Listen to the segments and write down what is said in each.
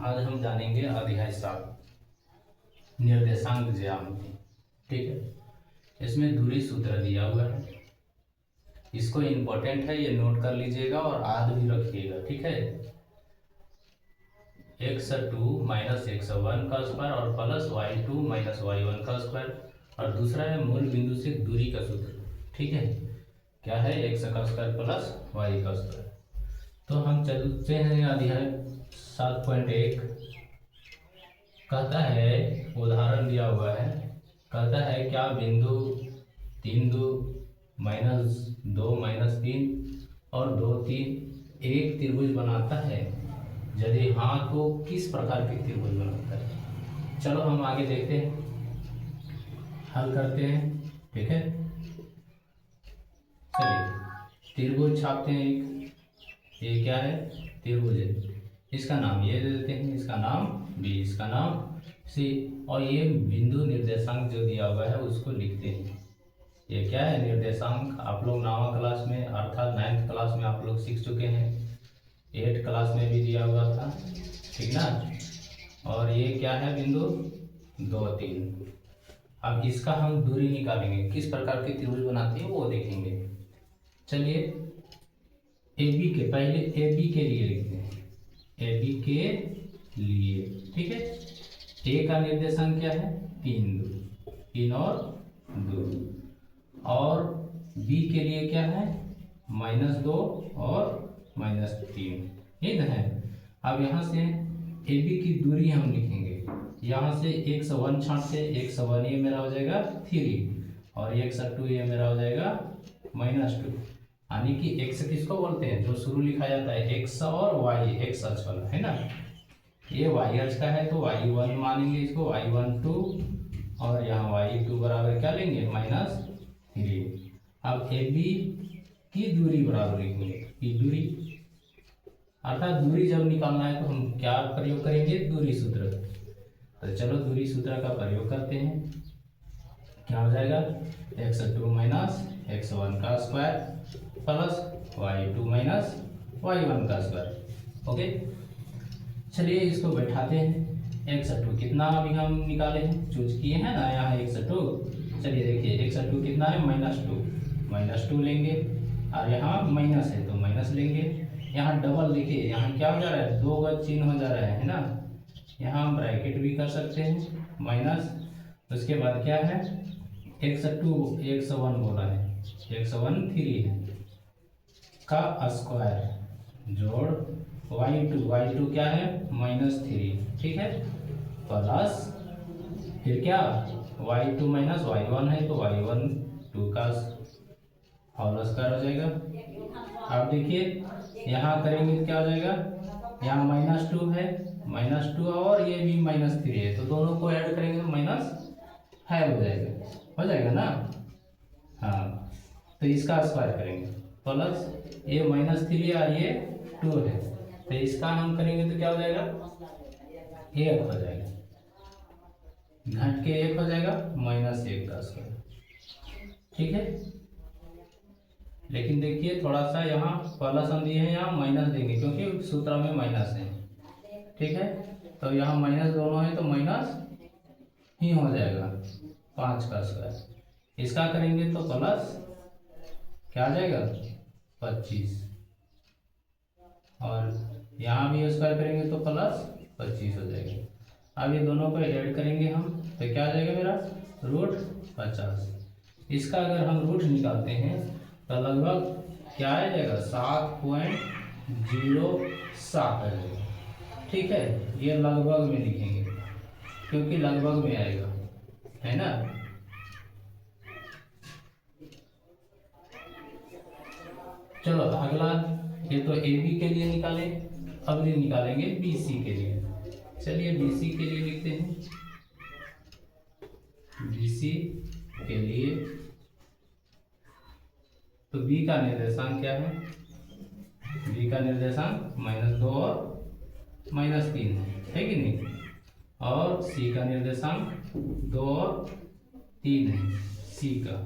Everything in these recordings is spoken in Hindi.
आज हम जानेंगे अध्याय 7 निर्देशांक ज्यामिति। ठीक है, इसमें दूरी सूत्र दिया हुआ है, इसको इम्पोर्टेंट है, ये नोट कर लीजिएगा और याद भी रखिएगा। ठीक है, x2 माइनस x1 का स्क्वायर और प्लस y2 माइनस y1 का स्क्वायर, और दूसरा है मूल बिंदु से दूरी का सूत्र। ठीक है, क्या है, x का स्क्वायर प्लस y का स्क्वायर। तो हम चलते हैं अध्याय 7.1। कहता है, उदाहरण दिया हुआ है, कहता है क्या बिंदु 3 2 माइनस 2 माइनस 3 और 2 3 एक त्रिभुज बनाता है? यदि हाँ तो किस प्रकार के त्रिभुज बनाता है? चलो हम आगे देखते हैं, हल करते हैं। ठीक है, चलिए त्रिभुज छापते हैं। एक ये क्या है, त्रिभुज है, इसका नाम ये दे देते हैं, इसका नाम बी, इसका नाम सी, और ये बिंदु निर्देशांक जो दिया हुआ है उसको लिखते हैं। ये क्या है, निर्देशांक। आप लोग 9वीं क्लास में अर्थात 9th क्लास में आप लोग सीख चुके हैं, 8th क्लास में भी दिया हुआ था, ठीक ना। और ये क्या है, बिंदु 2 3। अब इसका हम दूरी निकालेंगे, किस प्रकार की त्रिभुज बनाती है वो देखेंगे। चलिए ए बी के, पहले ए बी के लिए लिखते हैं, ए बी के लिए। ठीक है, ए का निर्देशांक क्या है, 3 और 2, और बी के लिए क्या है, -2 और -3, ठीक है। अब यहाँ से ए बी की दूरी हम लिखेंगे, यहाँ से x1 छांटते, x1 ये मेरा हो जाएगा 3 और x2 ये मेरा हो जाएगा -2। यानी कि x किसको बोलते हैं, जो शुरू लिखा जाता है x और y, x अक्ष वाला है ना, ये y अक्ष का है तो y1 मानेंगे इसको, y12, और यहाँ y2 बराबर क्या लेंगे, -3। अब ए बी की दूरी बराबर लिखेंगे, की दूरी, अर्थात दूरी जब निकालना है तो हम क्या प्रयोग करेंगे, दूरी सूत्र। तो चलो दूरी सूत्र का प्रयोग करते हैं। क्या हो जाएगा, x2 माइनस x1 का square plus y2 minus y1 का स्क्वायर। ओके, चलिए इसको बैठाते हैं। x2 कितना अभी हम निकाले हैं, चूज किए हैं ना यहाँ x2। चलिए देखिए x2 कितना है, -2 लेंगे, और यहाँ माइनस है तो माइनस लेंगे। यहाँ डबल देखिए, यहाँ क्या हो जा रहा है, 2 का चिन्ह हो जा रहा है ना, यहाँ हम ब्रैकेट भी कर सकते हैं, माइनस। उसके बाद क्या है, x2 x1 बोला है, x1 3 है का स्क्वायर जोड़ y2 क्या है, -3, ठीक है, प्लस फिर क्या, y2 माइनस y1 है तो y1 2 का होल स्क्वायर हो जाएगा। अब देखिए यहाँ करेंगे तो क्या हो जाएगा, यहाँ -2 है, -2 और ये भी -3 है, तो दोनों को ऐड करेंगे तो -5 हो जाएगा ना। हाँ, तो इसका स्क्वायर करेंगे, प्लस ये -3 और ये 2 है, तो इसका हम करेंगे तो क्या हो जाएगा, 1 हो जाएगा, घट के 1 हो जाएगा, -1 का स्क्वायर। ठीक है, लेकिन देखिए थोड़ा सा यहाँ प्लस हम दिए हैं, यहाँ माइनस देंगे क्योंकि सूत्र में माइनस है। ठीक है, तो यहाँ माइनस दोनों है तो माइनस ही हो जाएगा, 5 का स्क्वायर। इसका करेंगे तो प्लस क्या आ जाएगा, 25, और यहाँ भी स्क्वायर करेंगे तो प्लस 25 हो जाएगा। अब ये दोनों को ऐड करेंगे हम तो क्या आ जाएगा मेरा, √50। इसका अगर हम रूट निकालते हैं तो लगभग क्या आ जाएगा, 7.07 आ जाएगा। ठीक है, ये लगभग में लिखेंगे क्योंकि लगभग में आएगा, है ना। चलो अगला, ये तो ए बी के लिए निकाले, अब ये निकालेंगे बी सी के लिए। चलिए बी सी के लिए लिखते हैं, बी सी के लिए तो b का निर्देशांक क्या है, b का निर्देशांक -2 और -3 है कि नहीं, और c का निर्देशांक 2 और 3 है, c का।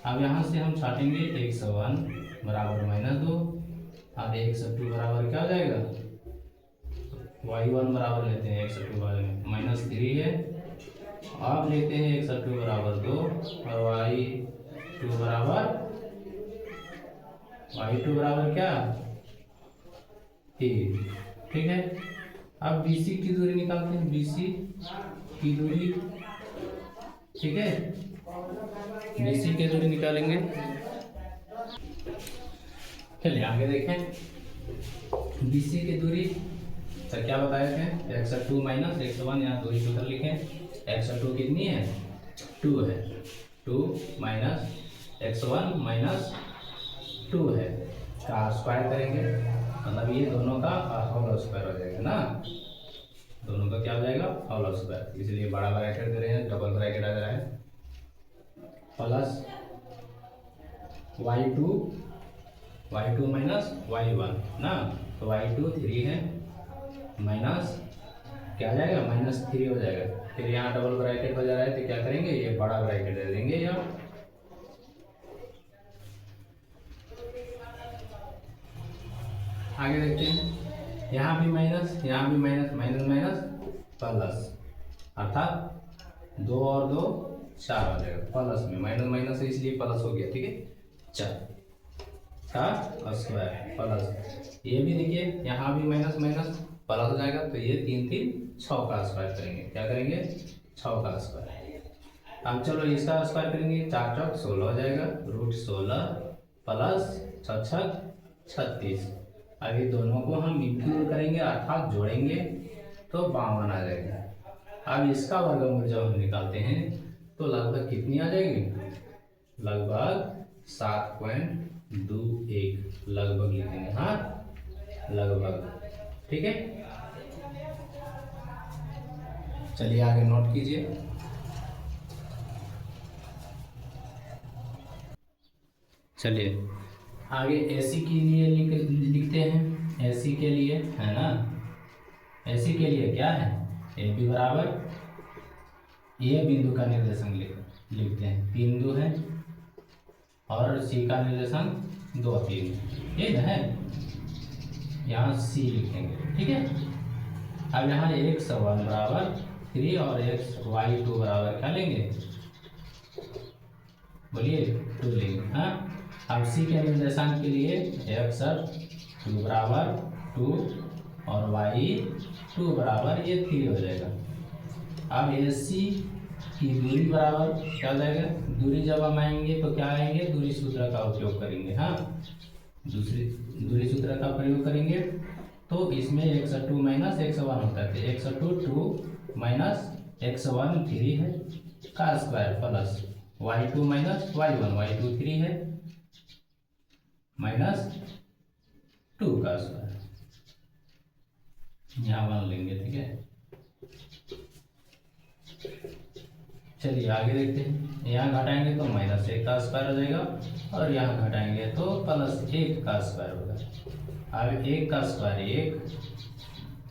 अब यहाँ से हम छाटेंगे, x1 बराबर -2 अब x2 बराबर क्या हो जाएगा, y1 बराबर लेते हैं x2 वाले में -3 है। अब लेते हैं x2 बराबर 2 और y2 बराबर क्या 3। ठीक है, अब BC की दूरी निकालते हैं, BC की दूरी। ठीक है, BC की दूरी निकालेंगे। चलिए आगे देखें, BC की दूरी तो क्या बताए थे, x2 माइनस x1, यहाँ दूरी सूत्र लिखें। x2 कितनी है 2 है, 2 माइनस x1 माइनस 2 है का स्क्वायर करेंगे, मतलब ये दोनों का होल स्क्वायर हो जाएगा ना, दोनों का क्या हो जाएगा होल स्क्वायर, इसलिए बड़ा ब्रैकेट दे रहे हैं, डबल ब्रैकेट आ रहा है, प्लस y2 माइनस y1 ना, तो y2 3 है माइनस क्या आ जाएगा -3 हो जाएगा। फिर यहाँ डबल ब्रैकेट हो जा रहा है तो क्या करेंगे, ये बड़ा ब्रैकेट दे देंगे यहाँ। आगे देखते हैं, यहाँ भी माइनस, यहाँ भी माइनस, माइनस माइनस प्लस, अर्थात 2 और 2 4 हो जाएगा, प्लस में माइनस माइनस है इसलिए प्लस हो गया। ठीक है, 4 का स्क्वायर प्लस, ये भी देखिए यहाँ भी माइनस माइनस प्लस हो जाएगा, तो ये 3 3 6 का स्क्वायर करेंगे, क्या करेंगे 6 का स्क्वायर। अब चलो इसका स्क्वायर करेंगे, 4 चौक 16 हो जाएगा, √16 प्लस 6 छक 36। अभी दोनों को हम इंक्लूड करेंगे अर्थात जोड़ेंगे तो 52 आ जाएगा। अब इसका वर्गमूल जब हम निकालते हैं तो लगभग कितनी आ जाएगी, लगभग 7.21, लगभग लिखेंगे, हाँ लगभग। ठीक है, चलिए आगे नोट कीजिए। चलिए आगे AC के लिए लिखते हैं, AC के लिए है ना, AC के लिए क्या है, AB बराबर, A बिंदु का निर्देशांक लिखते हैं, बिंदु है, और C का निर्देशांक 2 3, ये है, यहाँ C लिखेंगे। ठीक है, अब यहाँ x1 बराबर 3 और y2 बराबर क्या लेंगे, बोलिए 2 लेंगे। हाँ, अब C के निर्देशांक के लिए x2 बराबर 2 और y2 बराबर ये 3 हो जाएगा। अब AC की दूरी बराबर क्या हो जाएगा, दूरी जब हम आएंगे तो क्या आएंगे, दूरी सूत्र का उपयोग करेंगे। हाँ, दूरी सूत्र का प्रयोग करेंगे तो इसमें x2 माइनस x1 होता है, x2 2 माइनस x1 3 है का square, plus y2 minus y2 3 है माइनस 2 का स्क्वायर, यहाँ 1 लेंगे। ठीक है, चलिए आगे देखते हैं, यहाँ घटाएंगे तो -1 का स्क्वायर हो जाएगा और यहाँ घटाएंगे तो +1 का स्क्वायर होगा। अब 1 का स्क्वायर 1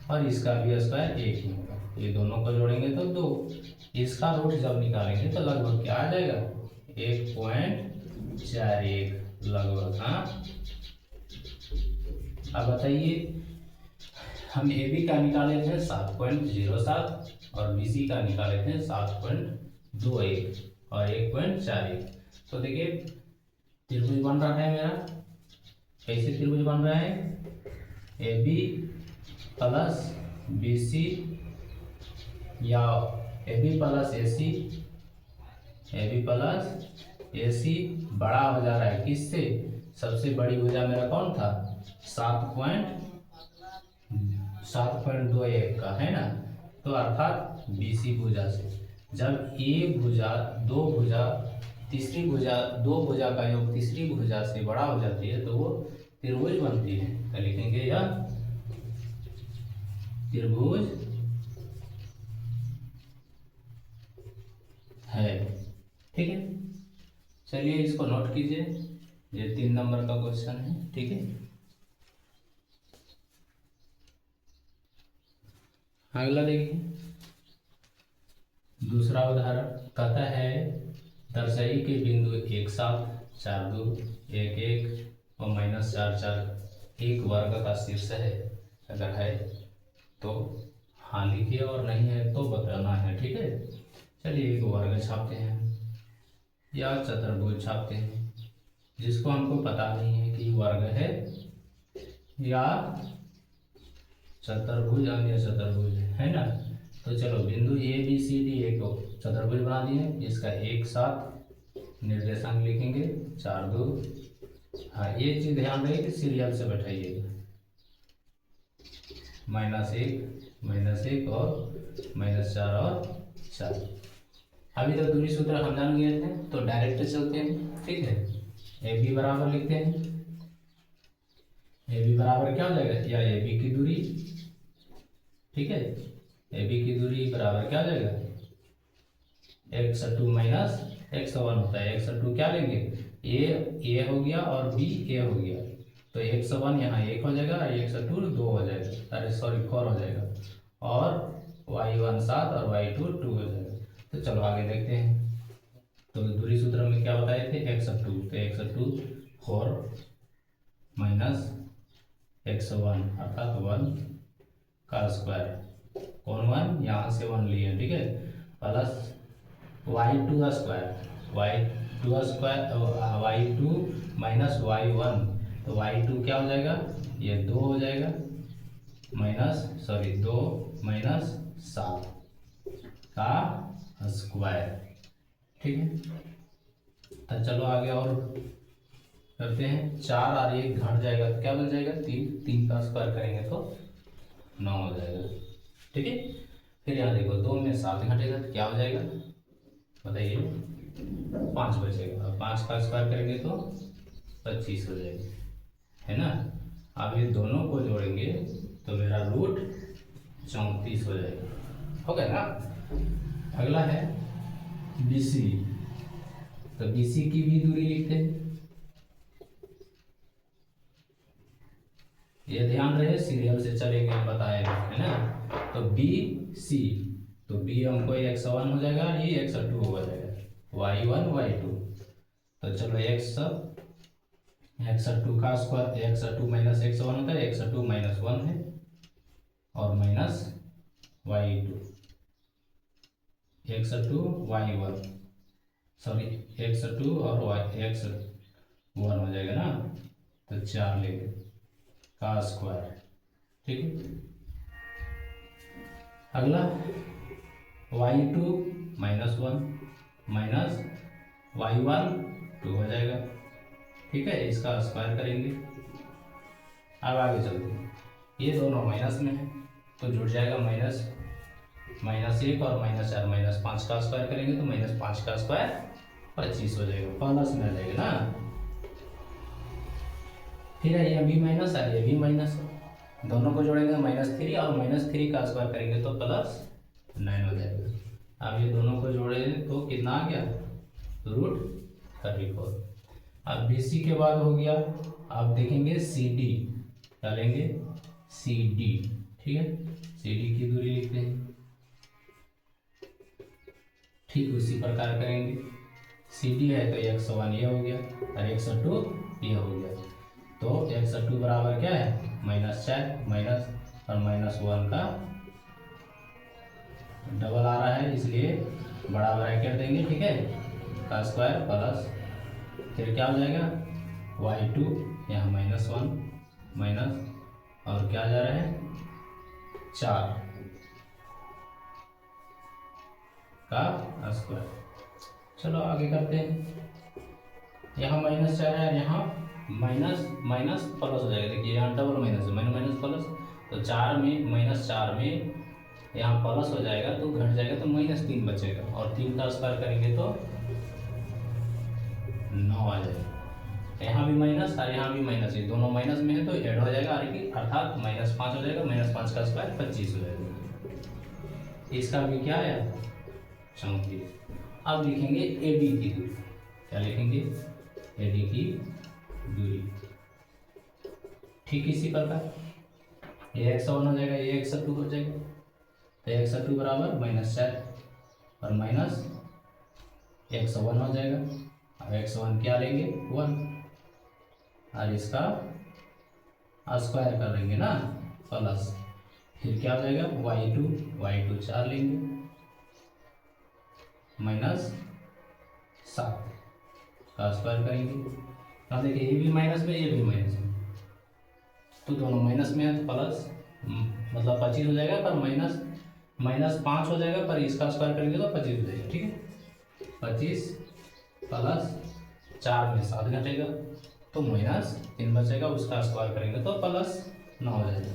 और इसका भी स्क्वायर 1 ही होगा, ये दोनों को जोड़ेंगे तो 2, इसका रूट जब निकालेंगे तो लगभग क्या आ जाएगा 1.41 लगभग। हाँ, अब बताइए, हम AB का निकाले थे 7.07 और BC का निकाले थे 7.21 और 1.41, तो देखिए त्रिभुज बन रहा है मेरा, कैसे त्रिभुज बन रहा है, AB प्लस BC या AB प्लस AC बड़ा हो जा रहा है, किससे, सबसे बड़ी भुजा मेरा कौन था 7.21 का है ना, तो अर्थात BC भुजा से जब A भुजा दो भुजा का योग तीसरी भुजा से बड़ा हो जाती है तो वो त्रिभुज बनती है, क्या लिखेंगे, यह त्रिभुज है। ठीक है, चलिए इसको नोट कीजिए, ये 3 नंबर का क्वेश्चन है। ठीक है, अगला देखिए, दूसरा उदाहरण कहता है दर्शाई के बिंदु 1 7 4 2 1 1 और -4 4 1 वर्ग का शीर्ष है, अगर है तो हाँ लिखिए, और नहीं है तो बताना है, ठीक है। चलिए एक वर्ग छापते हैं या चतुर्भुज छापते हैं, जिसको हमको पता नहीं है कि वर्ग है या चतुर्भुज अन्य चतुर्भुज है ना। तो चलो बिंदु ए बी सी डी एक चतुर्भुज बना दिए, इसका एक साथ निर्देशांक लिखेंगे 4 2। हाँ ये चीज़ ध्यान रहे कि सीरियल से बैठाइएगा, -1 और -4 और 4। अभी तो दूरी सूत्र हम जान गए थे, तो डायरेक्ट चलते हैं, ठीक है। ए बी बराबर लिखते हैं, ए बी बराबर क्या हो जाएगा, या ए बी की दूरी, ठीक है। ए बी की दूरी बराबर क्या हो जाएगा, x2 माइनस x1 होता है। x2 क्या लेंगे, ए हो गया और बी ए हो गया, तो x1 यहाँ 1 हो जाएगा और x2 2 हो जाएगा, अरे सॉरी 4 हो जाएगा, और y1 7 और y2 2 हो जाएगा। तो चलो आगे देखते हैं। तो दूरी सूत्र में क्या बताए थे, x2, तो x2 4 माइनस x1 अर्थात 1 का स्क्वायर, कौन 1, यहाँ से 1 लिए, ठीक है, plus y2 square, y2 minus y1, तो y2 क्या हो जाएगा, ये 2 हो जाएगा, दो माइनस 7 का स्क्वायर, ठीक है। तो चलो आगे और करते हैं। 4 और 1 घट जाएगा तो क्या बन जाएगा, 3 का स्क्वायर करेंगे तो 9 हो जाएगा, ठीक है। फिर यहाँ देखो 2 में 7 घटेगा तो क्या हो जाएगा, बताइए, 5 बचेगा, और 5 का स्क्वायर करेंगे तो 25 हो जाएगा, है ना। अब ये दोनों को जोड़ेंगे तो मेरा रूट 34 हो जाएगा, हो गया ना। अगला है BC, तो BC की भी दूरी लिखते हैं, ये ध्यान रहे सीरियल से चलेंगे बताए, है ना। तो BC, तो B हमको x1 हो जाएगा, ये x2 हो जाएगा, y1 y2, तो चलो x2 का स्क्वायर, x2 माइनस x1 होता है, x2 माइनस 1 है, और minus y2, x2 y1, sorry x2 और x1 हो जाएगा ना, तो 4 लेंगे का स्क्वायर, ठीक है। अगला y2 माइनस 1 माइनस y1 2 हो जाएगा, ठीक है, इसका स्क्वायर करेंगे। अब आगे चलते हैं, ये दोनों माइनस में है तो जुड़ जाएगा -1 और -4, -5 का स्क्वायर करेंगे तो -5 का स्क्वायर 25 हो जाएगा, प्लस में आ जाएगा ना। फिर ये भी माइनस और ये भी माइनस, दोनों को जोड़ेंगे -3 और -3 का स्क्वायर करेंगे तो +9 हो जाएगा। अब ये दोनों को जोड़े तो कितना आ गया, √34। अब BC के बाद हो गया, अब देखेंगे CD, डालेंगे CD, ठीक है। CD की दूरी लिखते हैं, ठीक उसी प्रकार करेंगे। CD है तो x1 ये हो गया और x2 ये हो गया, तो x2 बराबर क्या है, -4 माइनस और -1 का डबल आ रहा है, इसलिए बड़ा ब्रैकेट देंगे, ठीक है, का स्क्वायर प्लस, फिर क्या हो जाएगा y2 यहाँ -1 माइनस, और क्या जा रहा है 4 का स्क्वायर। चलो आगे करते हैं, यहाँ -4 है, यहाँ माइनस माइनस प्लस हो जाएगा, देखिए यहाँ डबल माइनस है, माइनस प्लस, तो 4 में -4 में यहाँ प्लस हो जाएगा तो घट जाएगा तो -3 बचेगा, और 3 का स्क्वायर करेंगे तो 9 आ जाएगा। यहाँ भी माइनस और यहाँ भी माइनस, ये दोनों माइनस में है तो ऐड हो जाएगा, अर्थात -5 हो जाएगा, -5 का स्क्वायर 25 हो जाएगा। इसका भी क्या आया 34। अब लिखेंगे AD की दूरी, क्या लिखेंगे, AD की दूरी, ठीक इसी प्रकार ये x1 हो जाएगा, ये x2 हो जाएगा, तो x2 बराबर -4 और माइनस x1 हो जाएगा, अब x1 क्या लेंगे 1, और इसका स्क्वायर कर लेंगे ना प्लस, फिर क्या हो जाएगा y2 4 लेंगे -7 का स्क्वायर करेंगे। अब देखिए ये भी माइनस में, ये भी माइनस में, तो दोनों माइनस में है तो प्लस, मतलब 25 हो जाएगा, पर -5 हो जाएगा, पर इसका स्क्वायर करेंगे तो 25 हो जाएगा। ठीक है, 25 प्लस 4 में 7 घटेगा तो -3 बचेगा, उसका स्क्वायर करेंगे तो +9 हो जाएगा।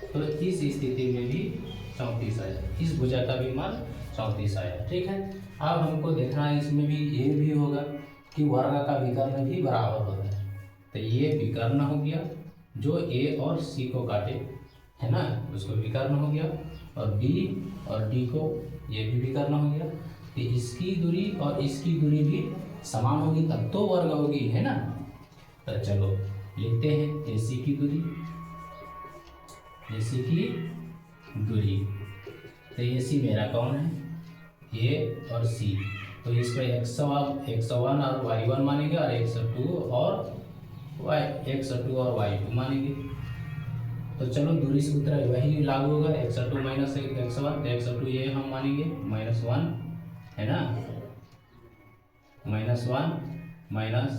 तो इस स्थिति में भी 34 आया, इस भुजा का भी मान 34 आया। ठीक है, अब हमको देखना है इसमें भी ये भी होगा कि वर्ग का विकर्ण भी बराबर होता है। तो ये विकर्ण हो गया जो ए और सी को काटे, है ना, उसको विकर्ण हो गया, और बी और डी को ये भी विकर्ण हो गया। तो इसकी दूरी और इसकी दूरी भी समान होगी तब तो वर्ग होगी, है ना। तो चलो लिखते हैं ए सी की दूरी, ए सी की दूरी। तो ए सी मेरा कौन है, ए और सी, तो इसको x1 और y1 मानेंगे, और x2 और y2 मानेंगे। तो चलो दूरी सूत्र वही लागू होगा, x2 माइनस x1, x2 ये हम मानेंगे -1, है ना, -1 माइनस,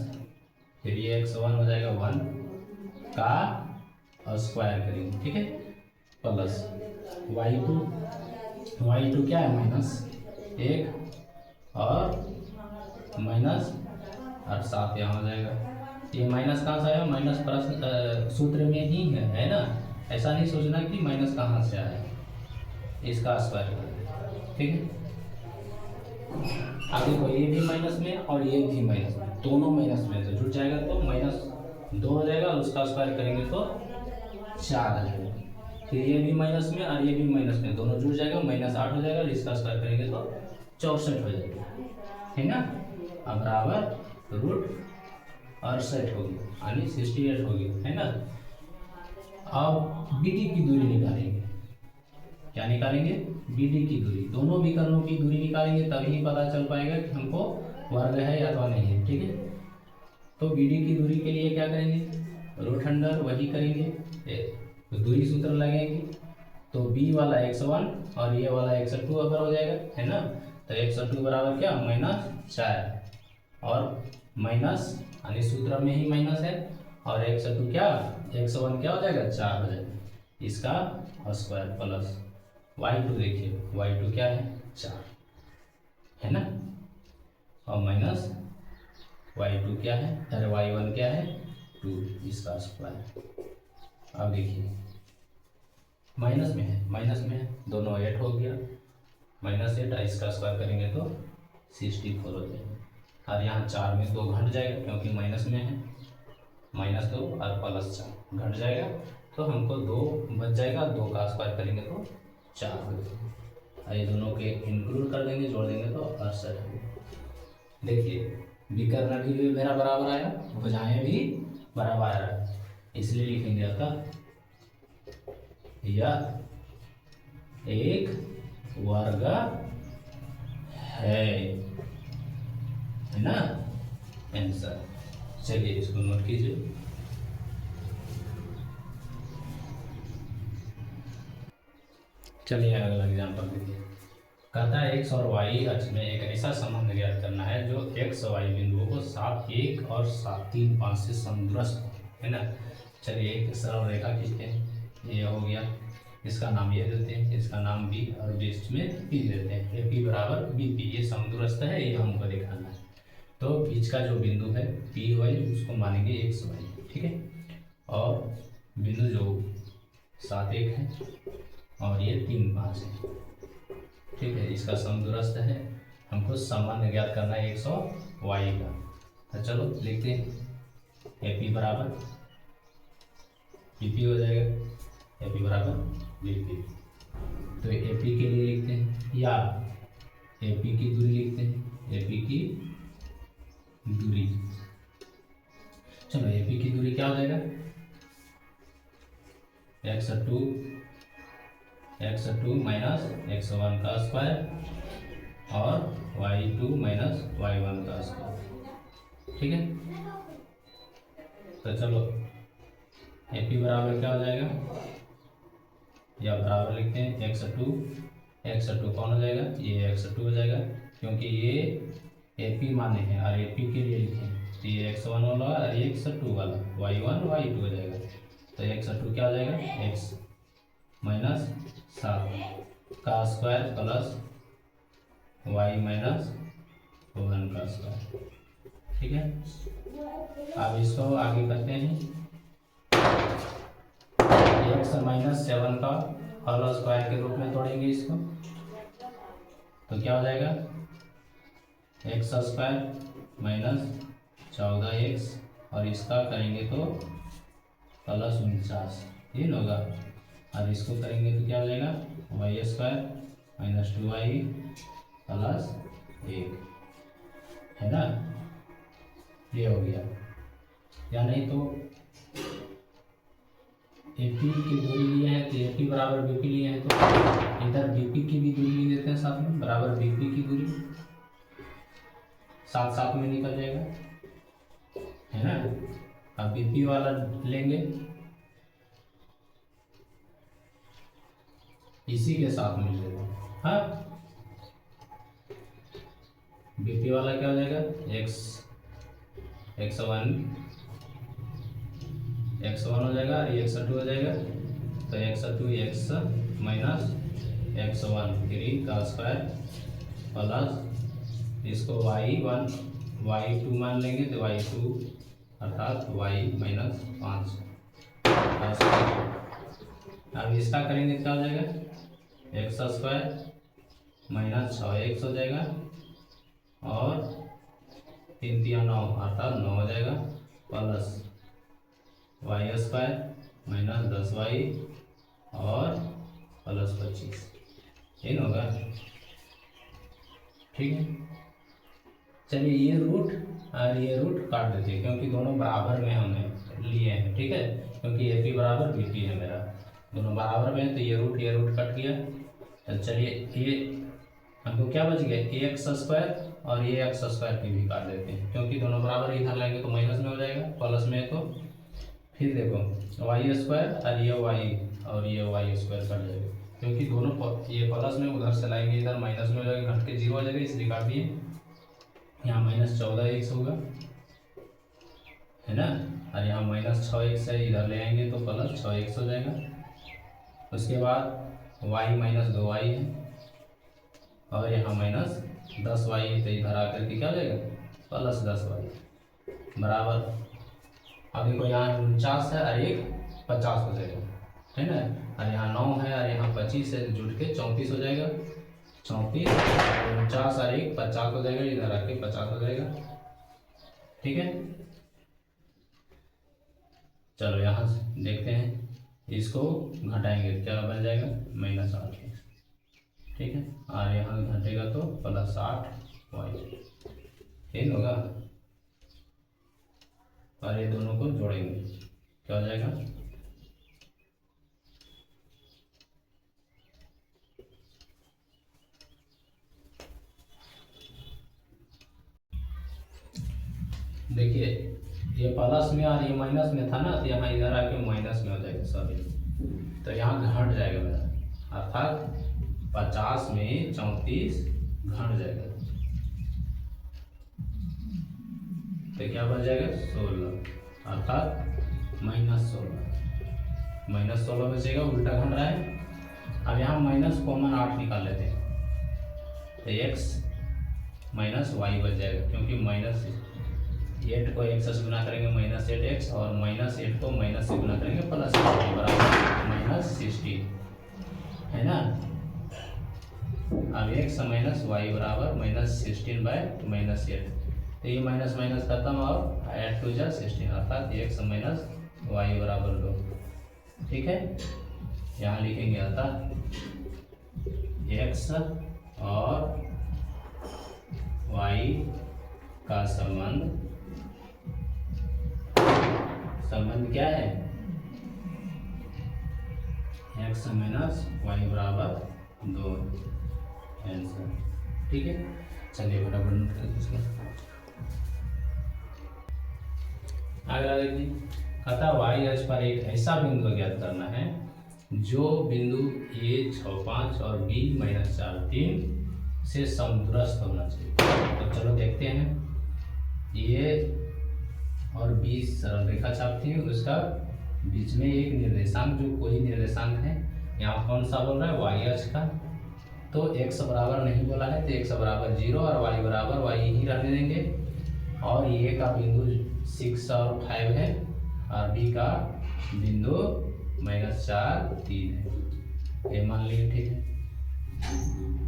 फिर ये x1 हो जाएगा 1 का स्क्वायर करेंगे। ठीक है, प्लस y2 क्या है -1 और माइनस, और 7 यहाँ हो जाएगा। ये माइनस कहाँ से आया, माइनस प्रश्न सूत्र में ही है ना, ऐसा नहीं सोचना कि माइनस कहाँ से आया, इसका स्क्वायर कर। ठीक है, आगे को ये भी माइनस में और ये भी माइनस में, दोनों माइनस में से जुड़ जाएगा तो -2 हो जाएगा, और उसका स्क्वायर करेंगे तो 4 आ जाएगा। फिर ये भी माइनस में और ये भी माइनस में, दोनों जुड़ जाएगा, -8 हो जाएगा, और इसका स्क्वायर करेंगे तो 64 हो जाएगा, है ना। अब बराबर √68 होगी, यानी 68 होगी, है ना। अब बी डी की दूरी निकालेंगे, क्या निकालेंगे, बी डी की दूरी, दोनों विकर्णों की दूरी निकालेंगे, तभी पता चल पाएगा कि हमको वर्ग है या अथवा नहीं है। ठीक है, तो बी डी की दूरी के लिए क्या करेंगे, √अंडर वही करेंगे, तो दूरी सूत्र लगेंगे, तो बी वाला x1 और ये वाला x2 अगर हो जाएगा, है ना। तो x2 बराबर क्या, -4, और माइनस यानी सूत्र में ही माइनस है, और x2 क्या, x1 क्या हो जाएगा, 4 हो जाएगा, इसका स्क्वायर प्लस y2, देखिए y2 क्या है, 4, है ना, और माइनस y2 क्या है, अरे y1 क्या है, 2, इसका स्क्वायर। अब देखिए माइनस में है, दोनों 8 हो गया, -8, इसका स्क्वायर करेंगे तो 64 हो जाएगा, और यहाँ 4 में 2 घट जाएगा क्योंकि माइनस में है, -2 और +4 घट जाएगा, तो हमको 2 बच जाएगा, 2 का स्क्वायर करेंगे तो 4 हो जाएगा, ये दोनों के इंक्लूड कर देंगे, जोड़ देंगे तो 68। देखिए विकर्ण भी मेरा बराबर आया, भुजाएं भी बराबर आया, इसलिए लिखेंगे अतः यह एक वर्ग है ना, आंसर। चलिए इसको नोट कीजिए। चलिए अगला एग्जाम्पल देखिए, कहता है x और y अक्ष में एक ऐसा संबंध ज्ञात करना है जो x y बिंदुओं को 7 1 और 7 3 5 से समदूरस्थ है ना। चलिए एक सरल रेखा खींचते हैं, ये हो गया, इसका नाम ये देते हैं, इसका नाम b और बीच में p देते हैं, ए p बराबर bp, ये समदूरस्थ है, ये हमको दिखाना है। तो बीच का जो बिंदु है p y उसको मानेंगे x y, ठीक है, और बिंदु जो 7 1 है और ये 3 5 है, ठीक है, इसका समदूरस्थ है, हमको संबंध ज्ञात करना है x और y का। तो चलो लिखते हैं, ए पी बराबर bp हो जाएगा, ए पी बराबर bp। तो ए पी के लिए लिखते हैं, या ए पी की दूरी लिखते हैं, ए पी की दूरी, चलो ए पी की दूरी क्या हो जाएगा, x2 माइनस x1 का स्क्वायर और y2 माइनस y1 का स्क्वायर, ठीक है। तो चलो ए पी बराबर क्या हो जाएगा, या बराबर लिखते हैं x2 कौन हो जाएगा, ये x2 हो जाएगा क्योंकि ये AP माने हैं और AP के लिए लिखें तो ये x1 वाला और ये x2 वाला y1 y2 हो जाएगा। तो x2 क्या हो जाएगा, x माइनस 7 का स्क्वायर प्लस y माइनस 1 का स्क्वायर। ठीक है, अब इसको आगे करते हैं। x माइनस 7 का होल स्क्वायर के रूप में तोड़ेंगे इसको तो क्या हो जाएगा, एक्स स्क्वायर माइनस 14x और इसका करेंगे तो प्लस 49 ये होगा और इसको करेंगे तो क्या हो जाएगा, Y square minus 2y plus 1 है ना, ये हो गया। या नहीं तो AP की दूरी लिए हैं तो AP बराबर BP लिए हैं तो इधर BP की भी दूरी ले लेते हैं साथ में, बराबर BP की दूरी साथ साथ में निकल जाएगा है ना। अब BP वाला लेंगे इसी के साथ में लेंगे, हाँ BP वाला क्या हो जाएगा, x1 हो जाएगा और ये x2 हो जाएगा तो x2 x माइनस x1 3 का स्क्वायर प्लस इसको y2 मान लेंगे तो y2 अर्थात y माइनस 5 का स्क्वायर। अब इसका करेंगे क्या हो जाएगा, x स्क्वायर माइनस 6x हो जाएगा और 3 3 9 अर्थात 9 हो जाएगा plus Y square minus 10y और प्लस 25 ये होगा। ठीक है, चलिए ये रूट और ये रूट काट देते हैं क्योंकि दोनों बराबर में हमने लिए हैं। ठीक है, क्योंकि AP बराबर BP है मेरा, दोनों बराबर में है तो ये रूट कट गया। तो चलिए ये हमको क्या बच गया, एक्स स्क्वायर और ये एक्स स्क्वायर की भी काट देते हैं क्योंकि दोनों बराबर इधर लाएंगे तो माइनस में हो जाएगा, प्लस में तो फिर देखो वाई स्क्वायर और ये वाई स्क्वायर कट जाएगा क्योंकि दोनों ये प्लस में उधर से लाएंगे इधर माइनस में हो जाएगा, घट के 0 हो जाएगा इसलिए काट दिए। यहाँ माइनस 14x होगा है ना और यहाँ माइनस 6x है, इधर ले आएंगे तो प्लस 6x हो जाएगा। उसके बाद y माइनस 2y है और यहाँ माइनस 10y है तो इधर आकर के क्या हो जाएगा, प्लस 10y बराबर। अब देखो यहाँ 49 है और एक 50 हो जाएगा है ना और यहाँ 9 है और यहाँ 25 है जुट के 34 हो जाएगा, 34 49 और एक 50 हो जाएगा, इधर आके 50 हो जाएगा। ठीक है, चलो यहाँ देखते हैं, इसको घटाएंगे क्या बन जाएगा, माइनस 8। ठीक है, और यहाँ घटेगा तो प्लस 8y ठीक होगा और ये दोनों को जोड़ेंगे क्या हो जाएगा, देखिए ये प्लस में और ये माइनस में था ना तो यहाँ इधर आके माइनस में हो जाएगा सॉरी, तो यहाँ घट जाएगा मेरा अर्थात 50 में 34 घट जाएगा तो क्या बन जाएगा 16 अर्थात माइनस 16 बचेगा, उल्टा घट रहा है। अब यहाँ माइनस कॉमन 8 निकाल लेते हैं तो x माइनस वाई बच जाएगा क्योंकि माइनस 8 को x से गुना करेंगे माइनस 8x और माइनस 8 को माइनस से गुना करेंगे प्लस बराबर माइनस 16 है ना। अब x माइनस वाई बराबर माइनस 16 बाय माइनस 8 तो ये माइनस माइनस खत्म और 8 2 जा 16 अर्थात x माइनस वाई बराबर 2। ठीक है, यहाँ लिखेंगे अर्थात x और y का संबंध क्या है, x माइनस वाई बराबर 2 आंसर। ठीक है, चलिए फटाफट नोट करते इसको। अगला देखिए, अतः y अक्ष पर एक ऐसा बिंदु ज्ञात करना है जो बिंदु A 6 5 और B -4 3 से समदूरस्थ होना चाहिए। तो चलो देखते हैं। A और B सरल रेखा छापती है, उसका बीच में एक निर्देशांक, जो कोई निर्देशांक है, यहाँ कौन सा बोल रहा है, y अक्ष का। तो x बराबर नहीं बोला है, तो x बराबर 0 और y बराबर y ही रहने देंगे। और ये का बिंदु 6 और 5 है और B का बिंदु -4 3 है, ये मान लिए, ठीक है।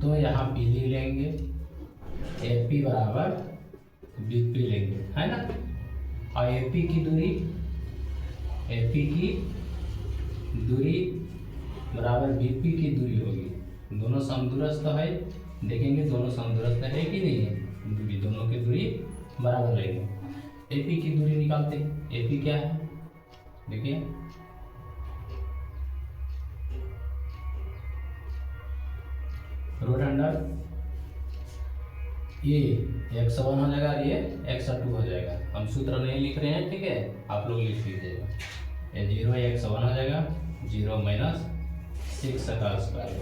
तो यहाँ P ले लेंगे, AP बराबर BP लेंगे, है ना। और AP की दूरी बराबर BP की दूरी होगी। दोनों समदूरस्थ है, देखेंगे दोनों समदूरस्थ है कि नहीं है, दूरी, दोनों की दूरी बराबर लेंगे। AP की दूरी निकालते हैं। AP क्या है, देखिए, रूट अंडर ये x1 हो जाएगा और ये x2 हो जाएगा। हम सूत्र नहीं लिख रहे हैं, ठीक है, आप लोग लिख लीजिएगा। ये 0 x1 हो जाएगा, 0 - 6 का स्क्वायर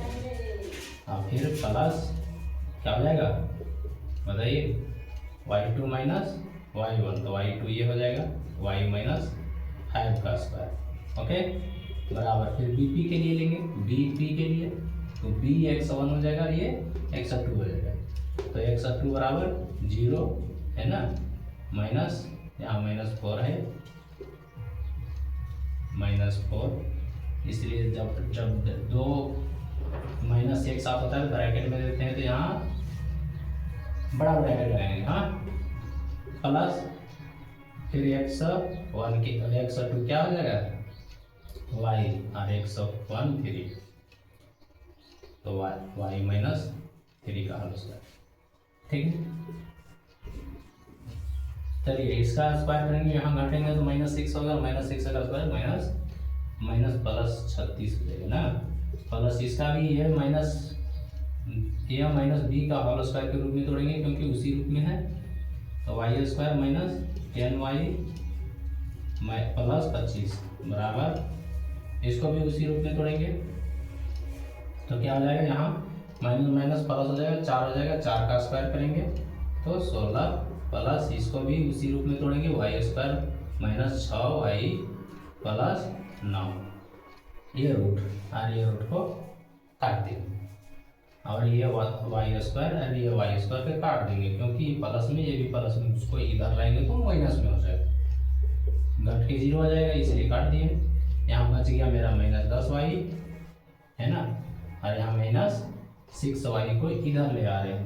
और फिर प्लस क्या हो जाएगा बताइए, y2 - y1, तो y2 ये हो जाएगा, y - 5 का स्क्वायर, ओके, बराबर। फिर BP के लिए लेंगे, BP के लिए तो B x1 हो जाएगा, ये x2 हो जाएगा। तो x2 बराबर 0 है ना, माइनस, यहाँ -4 है, -4, इसलिए जब दो माइनस एक साथ होता है तो ब्रैकेट में देते हैं, तो यहाँ बड़ा ब्रैकेट लगाएंगे, हाँ, प्लस फिर x1 की x2 क्या हो जाएगा, y और x1 3, तो y -3 का होल स्क्वायर, ठीक है। चलिए इसका स्क्वायर करेंगे, यहाँ घटेंगे तो -6 होगा, -6 का स्क्वायर माइनस प्लस 36 हो जाएगा ना, प्लस इसका भी ये -b का होल स्क्वायर के रूप में तोड़ेंगे क्योंकि उसी रूप में है, तो y स्क्वायर -10y प्लस 25 बराबर, इसको भी उसी रूप में तोड़ेंगे तो क्या हो जाएगा, यहाँ माइनस प्लस हो जाएगा, 4 हो जाएगा, 4 का स्क्वायर करेंगे तो 16 प्लस, इसको भी उसी रूप में तोड़ेंगे, y स्क्वायर -6y प्लस 9, ये रूट और ये रूट को काट देंगे और ये y स्क्वायर और ये y स्क्वायर पे काट देंगे क्योंकि ये प्लस में, ये भी प्लस में, उसको इधर लाएंगे तो माइनस में हो जाएगा, घट के 0 हो जाएगा, इसलिए काट दिए। यहाँ बच गया मेरा -10y है ना, और यहाँ -6y को इधर ले आ रहे हैं,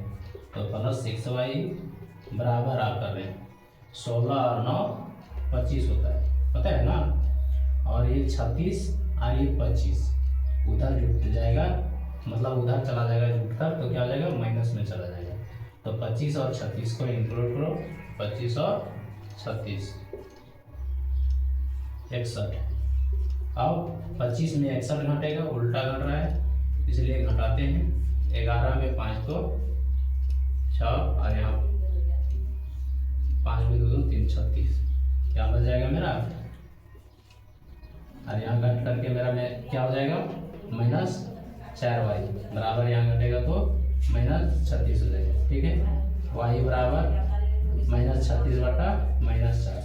तो +6y बराबर आप कर रहे हैं 16 और 9 25 होता है, पता है ना, और ये 36 और ये 25 उधर जुट जाएगा, मतलब उधर चला जाएगा जुट कर, तो क्या हो जाएगा, माइनस में चला जाएगा, तो 25 और 36 को इंक्लूड करो, 25 और 36 61, अब 25 में 61 घटेगा, उल्टा घट रहा है इसलिए घटाते हैं, 11 में 5 को 6 और यहाँ 5 में 2 3 36, क्या बच जाएगा मेरा, और यहाँ घट करके मेरा में क्या हो जाएगा, -4y बराबर, यहाँ घटेगा तो -36 हो जाएगा, ठीक है। y बराबर -36 बटा -4,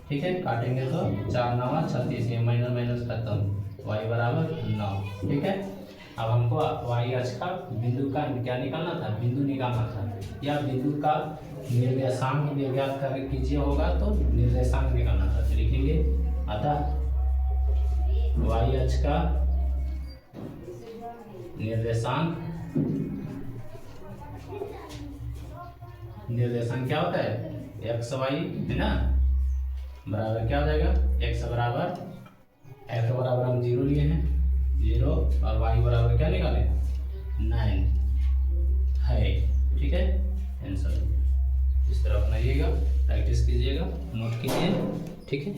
ठीक है, काटेंगे तो 4 9 36, ये माइनस खत्म, y बराबर 9, ठीक है। अब हमको y अक्ष का बिंदु का क्या निकालना था, बिंदु निकालना था, या बिंदु का निर्देशांक ज्ञात कर कीजिए होगा तो निर्देशांक निकालना था, तो लिखेंगे अतः y अक्ष का निर्देशांक क्या होता है, x y है ना, बराबर क्या हो जाएगा, x बराबर हम 0 लिए हैं, 0 और y बराबर क्या निकाले, 9 है, ठीक है। आंसर इस तरह बनाइएगा, प्रैक्टिस कीजिएगा, नोट कीजिए, ठीक है।